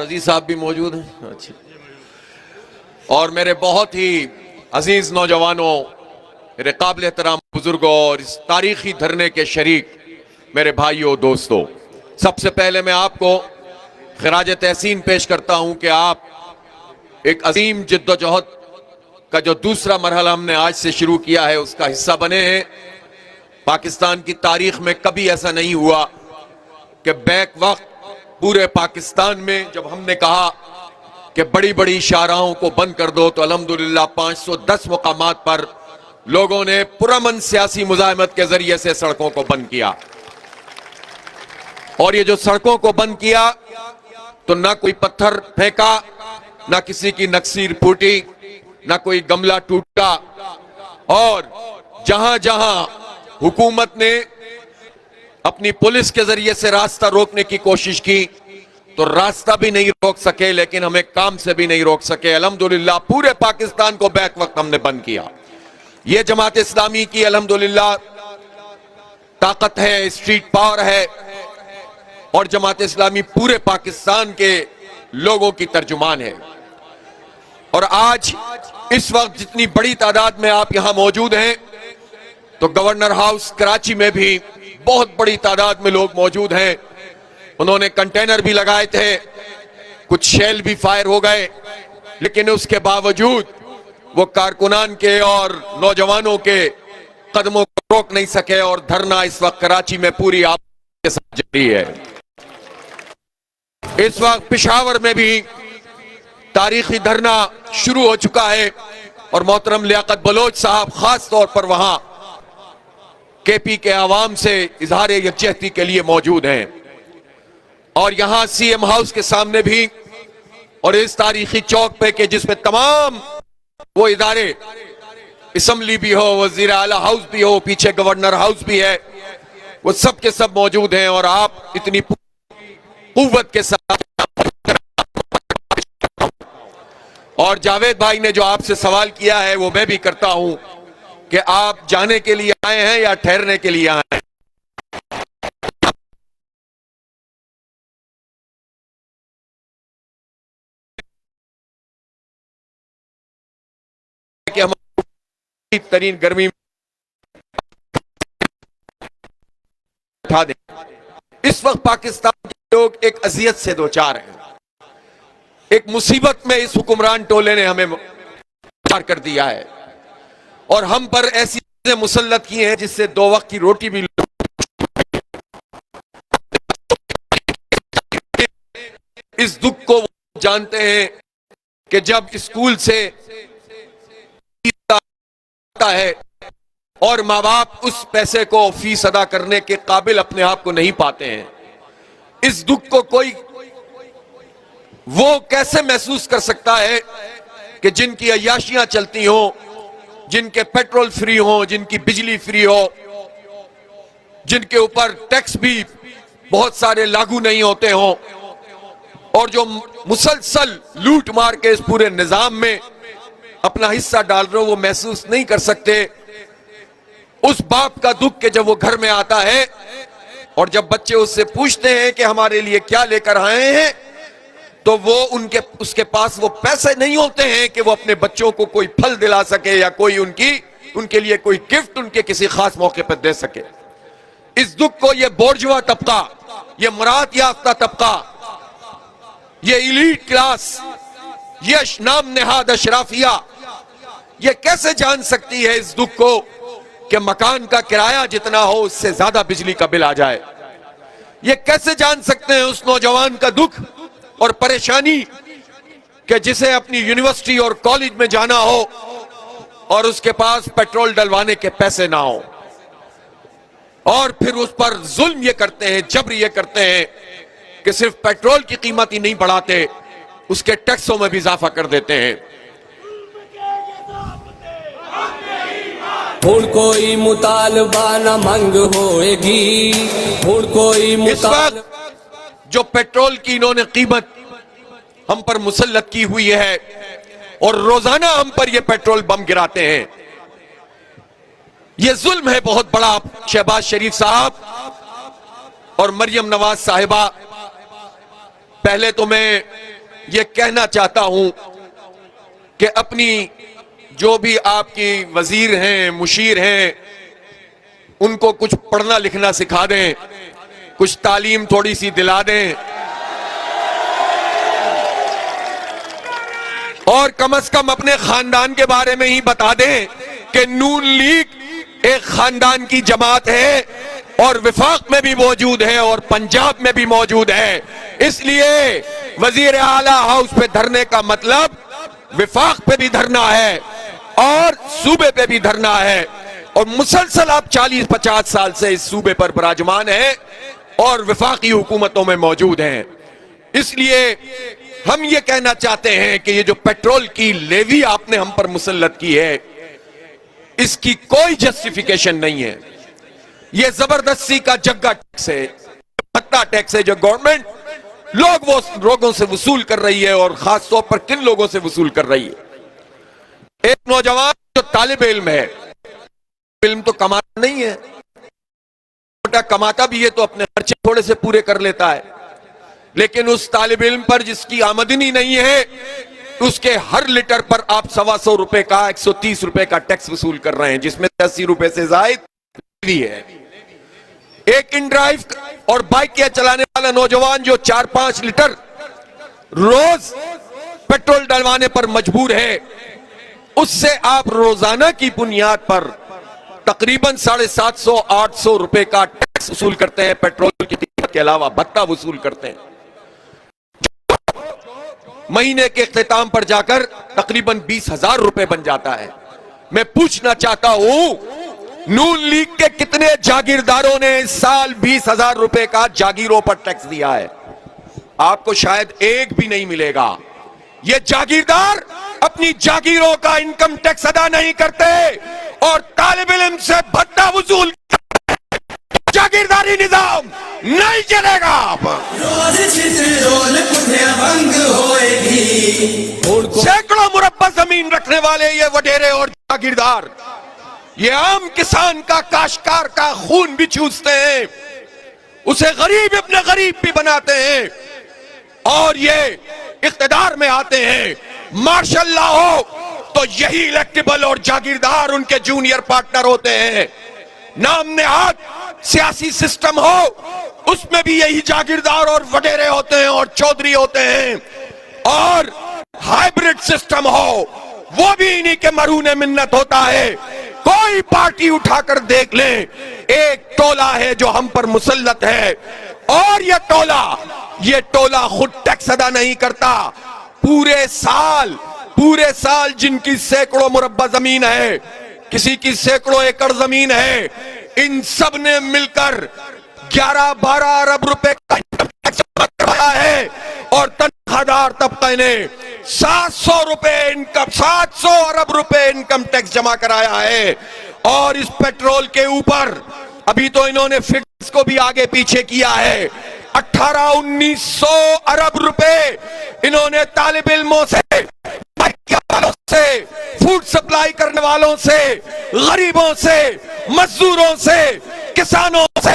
रजीज साहब भी मौजूद हैं। अच्छा, और मेरे बहुत ही अजीज नौजवानों, मेरे काबिल एहतराम बुजुर्गों और इस तारीखी धरने के शरीक मेरे भाइयों दोस्तों, सबसे पहले मैं आपको खिराज तहसीन पेश करता हूं कि आप एक अजीम जिद्दोजहद का जो दूसरा मरहला हमने आज से शुरू किया है उसका हिस्सा बने हैं। पाकिस्तान की तारीख में कभी ऐसा नहीं हुआ कि बैक वक्त पूरे पाकिस्तान में जब हमने कहा कि बड़ी बड़ी शाहराहों को बंद कर दो, तो अल्हम्दुलिल्लाह 510 मुकामात पर लोगों ने पुरअमन सियासी मुजाहिमत के जरिए से सड़कों को बंद किया। और ये जो सड़कों को बंद किया तो ना कोई पत्थर फेंका, ना किसी की नक्सीर फूटी, ना कोई गमला टूटा, और जहां जहां हुकूमत ने अपनी पुलिस के जरिए से रास्ता रोकने की कोशिश की तो रास्ता भी नहीं रोक सके, लेकिन हमें काम से भी नहीं रोक सके। अल्हम्दुलिल्लाह पूरे पाकिस्तान को बैक वक्त हमने बंद किया। ये जमात इस्लामी की अल्हम्दुलिल्लाह ताकत है, स्ट्रीट पावर है, और जमात इस्लामी पूरे पाकिस्तान के लोगों की तर्जुमान है। और आज इस वक्त जितनी बड़ी तादाद में आप यहां मौजूद हैं, तो गवर्नर हाउस कराची में भी बहुत बड़ी तादाद में लोग मौजूद हैं। उन्होंने कंटेनर भी लगाए थे, कुछ शेल भी फायर हो गए, लेकिन उसके बावजूद वो कारकुनान के और नौजवानों के कदमों को रोक नहीं सके, और धरना इस वक्त कराची में पूरी आप के साथ जारी है। इस वक्त पेशावर में भी तारीखी धरना शुरू हो चुका है, और मोहतरम लियाकत बलोच साहब खास तौर पर वहां केपी के आवाम से इजहार यकजहती के लिए मौजूद हैं। और यहां सीएम हाउस के सामने भी, और इस तारीखी चौक पे कि जिसमें तमाम वो इदारे, असम्बली भी हो, वजीर आला हाउस भी हो, पीछे गवर्नर हाउस भी है, वो सब के सब मौजूद हैं। और आप इतनी कुव्वत के साथ, और जावेद भाई ने जो आपसे सवाल किया है वो मैं भी करता हूं कि आप जाने के लिए आए हैं या ठहरने के लिए आए हैं? कि हम तरीन गर्मी उठा दें। इस वक्त पाकिस्तान के लोग एक अजियत से दो चार हैं, एक मुसीबत में इस हुक्मरान टोले ने हमें चार कर दिया है, और हम पर ऐसी चीजें मुसल्लत की हैं जिससे दो वक्त की रोटी भी। इस दुख को वो जानते हैं कि जब स्कूल से आता है और माँ बाप उस पैसे को फीस अदा करने के काबिल अपने आप को नहीं पाते हैं, इस दुख को कोई वो कैसे महसूस कर सकता है कि जिनकी अय्याशियां चलती हों, जिनके पेट्रोल फ्री हो, जिनकी बिजली फ्री हो, जिनके ऊपर टैक्स भी बहुत सारे लागू नहीं होते हों, और जो मुसलसल लूट मार के इस पूरे निजाम में अपना हिस्सा डाल रहे हो, वो महसूस नहीं कर सकते उस बाप का दुख के जब वो घर में आता है और जब बच्चे उससे पूछते हैं कि हमारे लिए क्या लेकर आए हैं, तो वो उसके पास वो पैसे नहीं होते हैं कि वो अपने बच्चों को कोई फल दिला सके या कोई उनके लिए कोई गिफ्ट उनके किसी खास मौके पर दे सके। इस दुख को ये बोर्जुआ तबका, ये मुराद याफ्ता तबका, ये इलीट क्लास, ये नाम नेहाद अशराफिया, ये कैसे जान सकती है इस दुख को कि मकान का किराया जितना हो उससे ज्यादा बिजली का बिल आ जाए? ये कैसे जान सकते हैं उस नौजवान का दुख और परेशानी कि जिसे अपनी यूनिवर्सिटी और कॉलेज में जाना हो और उसके पास पेट्रोल डलवाने के पैसे ना हो, और फिर उस पर जुल्म ये करते हैं, जबर ये करते हैं कि सिर्फ पेट्रोल की कीमत ही नहीं बढ़ाते, उसके टैक्सों में भी इजाफा कर देते हैं। हुण कोई मुतालबा न मंग होएगी, हुण कोई मुतालबा। जो पेट्रोल की इन्होंने कीमत हम पर मुसल्लत की हुई है और रोजाना हम पर ये पेट्रोल बम गिराते हैं, ये जुल्म है बहुत बड़ा। शहबाज शरीफ साहब और मरियम नवाज साहिबा पहले तो मैं ये कहना चाहता हूं कि अपनी जो भी आपकी वजीर हैं, मुशीर हैं, उनको कुछ पढ़ना लिखना सिखा दें, कुछ तालीम थोड़ी सी दिला दें, और कम से कम अपने खानदान के बारे में ही बता दें कि नून लीग एक खानदान की जमात है और विफाक में भी मौजूद है और पंजाब में भी मौजूद है। इसलिए वजीर आला हाउस पे धरने का मतलब विफाक पे भी धरना है और सूबे पे भी धरना है। और मुसलसल आप 40-50 साल से इस सूबे पर विराजमान हैं और विफाकी हुकूमतों में मौजूद हैं। इसलिए हम ये कहना चाहते हैं कि ये जो पेट्रोल की लेवी आपने हम पर मुसल्लत की है, इसकी कोई जस्टिफिकेशन नहीं है। ये जबरदस्ती का जग्गा टैक्स है, भत्ता टैक्स है जो गवर्नमेंट लोगों से वसूल कर रही है, और खास तौर पर किन लोगों से वसूल कर रही है। एक नौजवान जो तालिब इल्म है, इल्म तो कमाता नहीं है, कमाता भी है तो अपने खर्चे थोड़े से पूरे कर लेता है, लेकिन उस तालिब इल्म पर जिसकी आमदनी नहीं है, उसके हर लीटर पर आप 125 रुपए का 130 रुपए का टैक्स वसूल कर रहे हैं, जिसमें 80 रुपए से जायद भी है। एक इन ड्राइव और बाइक के चलाने वाला नौजवान जो 4-5 लीटर रोज पेट्रोल डलवाने पर मजबूर है, उससे आप रोजाना की बुनियाद पर तकरीबन 750-800 रुपए का टैक्स वसूल करते हैं। पेट्रोल की कीमत के अलावा भत्ता वसूल करते हैं। महीने के इख्तिताम पर जाकर तकरीबन 20,000 रुपए बन जाता है। मैं पूछना चाहता हूं, नून लीग के कितने जागीरदारों ने इस साल 20,000 रुपए का जागीरों पर टैक्स दिया है? आपको शायद एक भी नहीं मिलेगा। ये जागीरदार अपनी जागीरों का इनकम टैक्स अदा नहीं करते और तालिब इल्म से भत्ता वसूल। जागीरदारी निजाम नहीं चलेगा। सैकड़ों मुरब्बा जमीन रखने वाले ये वडेरे और जागीरदार, ये आम किसान का, काश्तकार का खून भी चूसते हैं, उसे गरीब अपने गरीब भी बनाते हैं, और ये इख्तिदार में आते हैं, मार्शल्लाह हो तो यही इलेक्टेबल और जागीरदार उनके जूनियर पार्टनर होते हैं। नाम नेहाद सियासी सिस्टम हो, उसमें भी यही जागीरदार और वडेरे होते हैं और चौधरी होते हैं, और हाइब्रिड सिस्टम हो, वो भी इन्हीं के मरूने मिन्नत होता है। कोई पार्टी उठाकर देख ले, एक टोला है जो हम पर मुसल्लत है, और ये टोला खुद टैक्स अदा नहीं करता। पूरे साल जिनकी सैकड़ों मुरब्बा जमीन है, किसी की सैकड़ों एकड़ जमीन है, इन सब ने मिलकर 11-12 अरब रुपए का टैक्स करवाया है, और तनख्वाहदार तबके ने 700 अरब रुपए इनकम टैक्स जमा कराया है। और इस पेट्रोल के ऊपर अभी तो इन्होंने फिक्स को भी आगे पीछे किया है, 1800-1900 अरब रुपए इन्होंने तालिब इल्मों से, फूड सप्लाई करने वालों से, गरीबों से, मजदूरों से, किसानों से,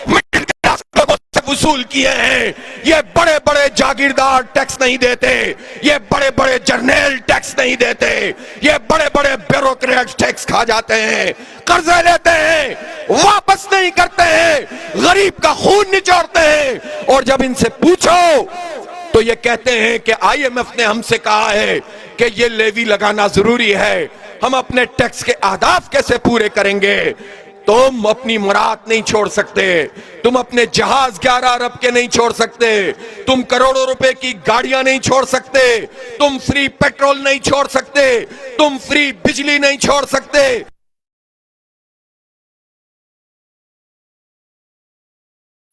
मिडिल क्लास लोगों से वसूल किए हैं। ये बड़े बड़े जागीरदार टैक्स नहीं देते, ये बड़े बड़े जर्नल टैक्स नहीं देते, ये बड़े बड़े ब्यूरोक्रेट्स टैक्स खा जाते हैं, कर्जे लेते हैं, वापस नहीं करते हैं, गरीब का खून निचोड़ते हैं। और जब इनसे पूछो तो ये कहते हैं कि IMF ने हमसे कहा है कि ये लेवी लगाना जरूरी है, हम अपने टैक्स के अहदाफ कैसे पूरे करेंगे? तुम अपनी मुराद नहीं छोड़ सकते, तुम अपने जहाज 11 अरब के नहीं छोड़ सकते, तुम करोड़ों रुपए की गाड़ियां नहीं छोड़ सकते, तुम फ्री पेट्रोल नहीं छोड़ सकते, तुम फ्री बिजली नहीं छोड़ सकते।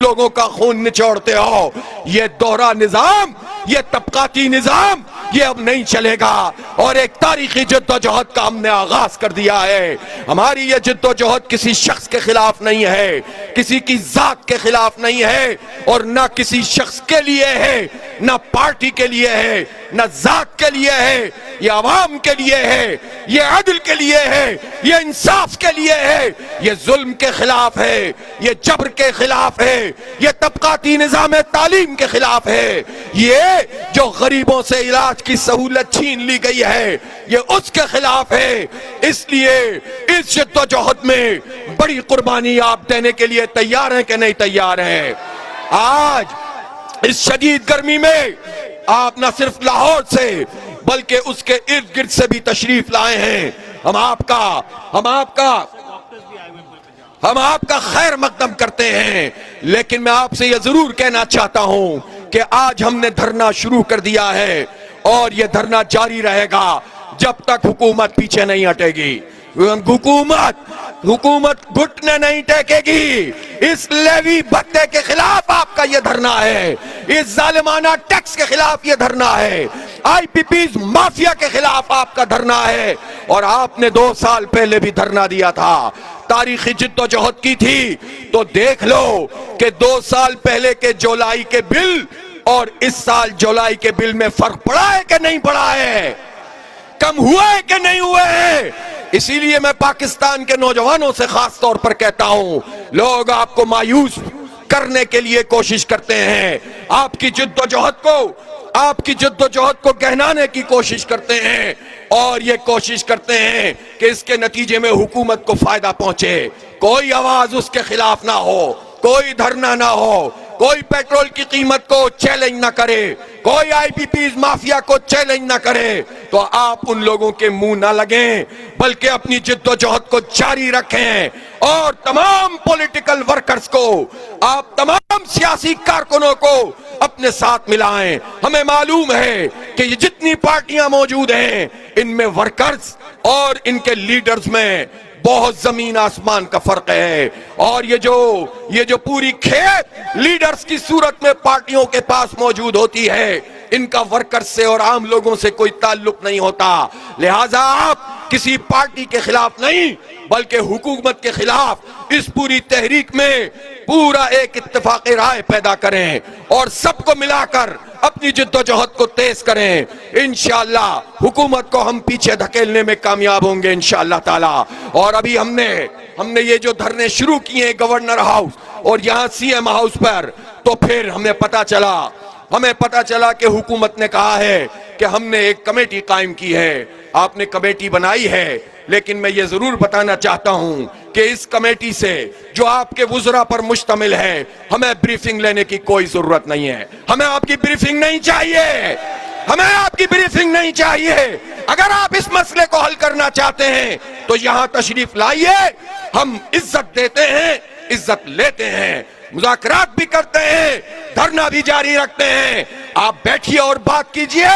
लोगों का खून निचोड़ते हो। ये दोहरा निजाम, ये तबकाती निजाम, ये अब नहीं चलेगा। और एक तारीखी जिद्दोजहद का हमने आगाज कर दिया है। हमारी ये जिद्दोजहद किसी शख्स के खिलाफ नहीं है, किसी की जात के खिलाफ नहीं है, और ना किसी शख्स के लिए है, ना पार्टी के लिए है, ना जात के लिए है, ये आवाम के लिए है, ये अदल के लिए है, ये इंसाफ के लिए है, ये जुल्म के खिलाफ है, ये जबर के खिलाफ है, ये तबकाती निजाम तालीम के खिलाफ है, ये जो गरीबों से इलाज की सहूलत छीन ली गई है ये उसके खिलाफ है। इसलिए इस जद्दोजहद में बड़ी कुर्बानी आप देने के लिए तैयार हैं कि नहीं तैयार हैं? आज इस शदीद गर्मी में आप न सिर्फ लाहौर से बल्कि उसके इर्द गिर्द से भी तशरीफ लाए हैं। हम आपका खैर मकदम करते हैं, लेकिन मैं आपसे यह जरूर कहना चाहता हूं कि आज हमने धरना शुरू कर दिया है और यह धरना जारी रहेगा जब तक हुकूमत पीछे नहीं हटेगी। हुकूमत घुटने नहीं टेकेगी। इस लेवी भत्ते के खिलाफ आपका यह धरना है, इस जालिमाना टैक्स के खिलाफ यह धरना है, आईपीपीज माफिया के खिलाफ आपका धरना है। और आपने 2 साल पहले भी धरना दिया था, तारीखी जिद्दोजहद की थी, तो देख लो कि 2 साल पहले के जुलाई के बिल और इस साल जुलाई के बिल में फर्क पड़ा है कि नहीं पड़ा है, कम हुआ है कि नहीं हुआ है। इसीलिए मैं पाकिस्तान के नौजवानों से खास तौर पर कहता हूं, लोग आपको मायूस करने के लिए कोशिश करते हैं, आपकी जिद्दोजहद को गहनाने की कोशिश करते हैं और ये कोशिश करते हैं कि इसके नतीजे में हुकूमत को फायदा पहुंचे। कोई आवाज उसके खिलाफ ना हो, कोई धरना ना हो, कोई पेट्रोल की कीमत को चैलेंज ना करे, कोई आईपीपीज माफिया को चैलेंज ना करे, तो आप उन लोगों के मुंह ना लगें बल्कि अपनी जिद्दोजहद को जारी रखें और तमाम पॉलिटिकल वर्कर्स को, आप तमाम सियासी कारकुनों को अपने साथ मिलाएं। हमें मालूम है कि ये जितनी पार्टियां मौजूद हैं इनमें वर्कर्स और इनके लीडर्स में बहुत जमीन आसमान का फर्क है। और ये जो पूरी खेत लीडर्स की सूरत में पार्टियों के पास मौजूद होती है, इनका वर्कर्स से और आम लोगों से कोई ताल्लुक नहीं होता। लिहाजा आप किसी पार्टी के खिलाफ नहीं बल्कि हुकूमत के खिलाफ इस पूरी तहरीक में पूरा एक इत्तेफाक राय पैदा करें और सबको मिलाकर अपनी जिद्दोजहद को तेज करें। इंशाअल्लाह हुकूमत को हम पीछे धकेलने में कामयाब होंगे इंशाअल्लाह ताला। और अभी हमने ये जो धरने शुरू किए गवर्नर हाउस और यहाँ सीएम हाउस पर, तो फिर हमें पता चला कि हुकूमत ने कहा है कि हमने एक कमेटी कायम की है। आपने कमेटी बनाई है, लेकिन मैं ये जरूर बताना चाहता हूं कि इस कमेटी से जो आपके वुज़रा पर मुश्तमिल है, हमें ब्रीफिंग लेने की कोई जरूरत नहीं है। हमें आपकी ब्रीफिंग नहीं चाहिए। अगर आप इस मसले को हल करना चाहते हैं तो यहां तशरीफ लाइए, हम इज्जत देते हैं, इज्जत लेते हैं, मुज़ाकरात भी करते हैं, धरना भी जारी रखते हैं। आप बैठिए और बात कीजिए,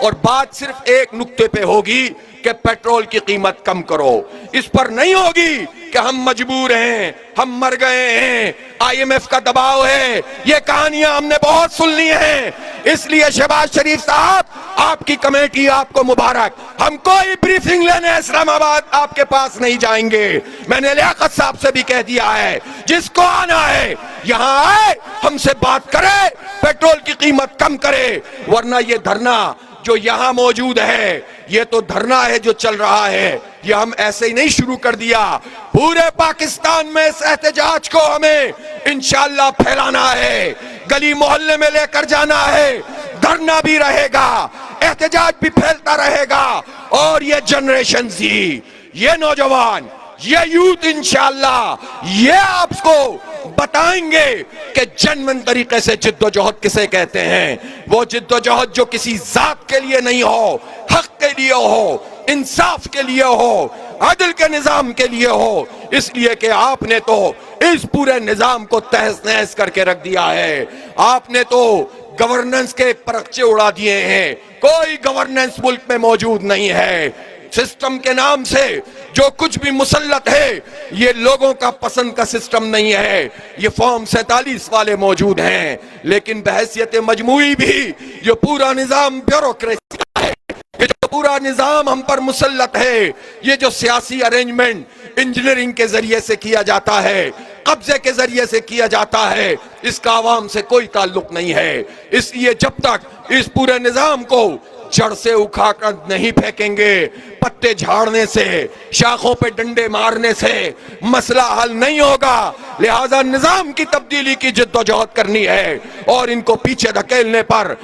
और बात सिर्फ एक नुक्ते पे होगी कि पेट्रोल की कीमत कम करो। इस पर नहीं होगी कि हम मजबूर हैं, हम मर गए हैं, IMF का दबाव है। ये कहानियां हमने बहुत सुन ली हैं। इसलिए शहबाज शरीफ साहब, आपकी कमेटी आपको मुबारक। हम कोई ब्रीफिंग लेने इस्लामाबाद आपके पास नहीं जाएंगे। मैंने लियाकत साहब से भी कह दिया है, जिसको आना है यहाँ आए, हमसे बात करे, पेट्रोल की कीमत कम करे। वरना ये धरना जो यहाँ मौजूद है, ये तो धरना है जो चल रहा है, ये हम ऐसे ही नहीं शुरू कर दिया। पूरे पाकिस्तान में इस एहतजाज को हमें इंशाअल्लाह फैलाना है, गली मोहल्ले में लेकर जाना है। धरना भी रहेगा, एहतजाज भी फैलता रहेगा। और ये जनरेशन जी, ये नौजवान, ये यूथ इंशाअल्लाह ये आपको बताएंगे कि जेन्युइन तरीके से जिद्दोजहद किसे कहते हैं। वो जिद्दोजहद जो किसी जात के लिए नहीं हो, हक के लिए हो, इंसाफ के लिए हो, अदल के निजाम के लिए हो। इसलिए कि आपने तो इस पूरे निजाम को तहस नहस करके रख दिया है। आपने तो गवर्नेंस के परखचे उड़ा दिए हैं। कोई गवर्नेंस मुल्क में मौजूद नहीं है। सिस्टम के नाम से जो कुछ भी मुसल्लत है, ये लोगों का पसंद का सिस्टम नहीं है। ये फॉर्म 47 वाले मौजूद हैं, लेकिन बहैसियत मजमूई भी ये पूरा निजाम ब्यूरोक्रेसी का है। ये जो पूरा निजाम हम पर मुसल्लत है, ये जो सियासी अरेंजमेंट इंजीनियरिंग के जरिए से किया जाता है, कब्जे के जरिए से किया जाता है, इसका आवाम से कोई ताल्लुक नहीं है। इसलिए जब तक इस पूरे निजाम को जड़ से उखाड़ कर नहीं फेंकेंगे, पत्ते झाड़ने से, शाखों पे डंडे मारने से मसला हल नहीं होगा। लिहाजा निजाम की तब्दीली की जिद्दोजहद करनी है और इनको पीछे धकेलने पर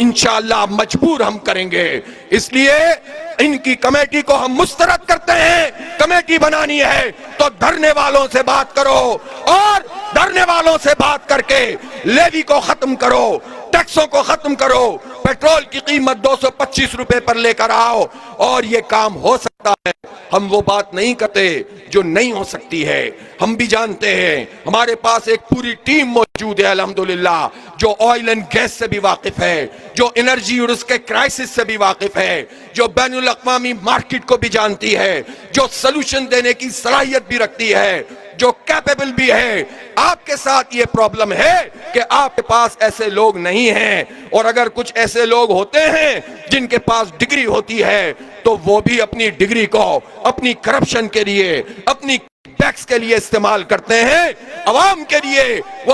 इंशाअल्लाह मजबूर हम करेंगे। इसलिए इनकी कमेटी को हम मुस्तरद करते हैं। कमेटी बनानी है तो धरने वालों से बात करो और धरने वालों से बात करके लेवी को खत्म करो, टैक्सों को खत्म करो, पेट्रोल की कीमत 225 रुपए पर लेकर आओ और ये काम हो सकता है। हम वो बात नहीं करते जो नहीं हो सकती है। हम भी जानते हैं, हमारे पास एक पूरी टीम मौजूद है अल्हम्दुलिल्लाह, जो ऑयल एंड गैस से भी वाकिफ है, जो एनर्जी और उसके क्राइसिस से भी वाकिफ है, जो बैनुल अक़वामी मार्केट को भी जानती है, जो सलूशन देने की सलाहियत भी रखती है, जो कैपेबल भी है। आपके साथ ये प्रॉब्लम है कि आपके पास ऐसे लोग नहीं हैं, और अगर कुछ ऐसे लोग होते हैं जिनके पास डिग्री होती है तो वो भी अपनी डिग्री को अपनी करप्शन के लिए, अपनी टैक्स के लिए इस्तेमाल करते हैं। अवाम के लिए वो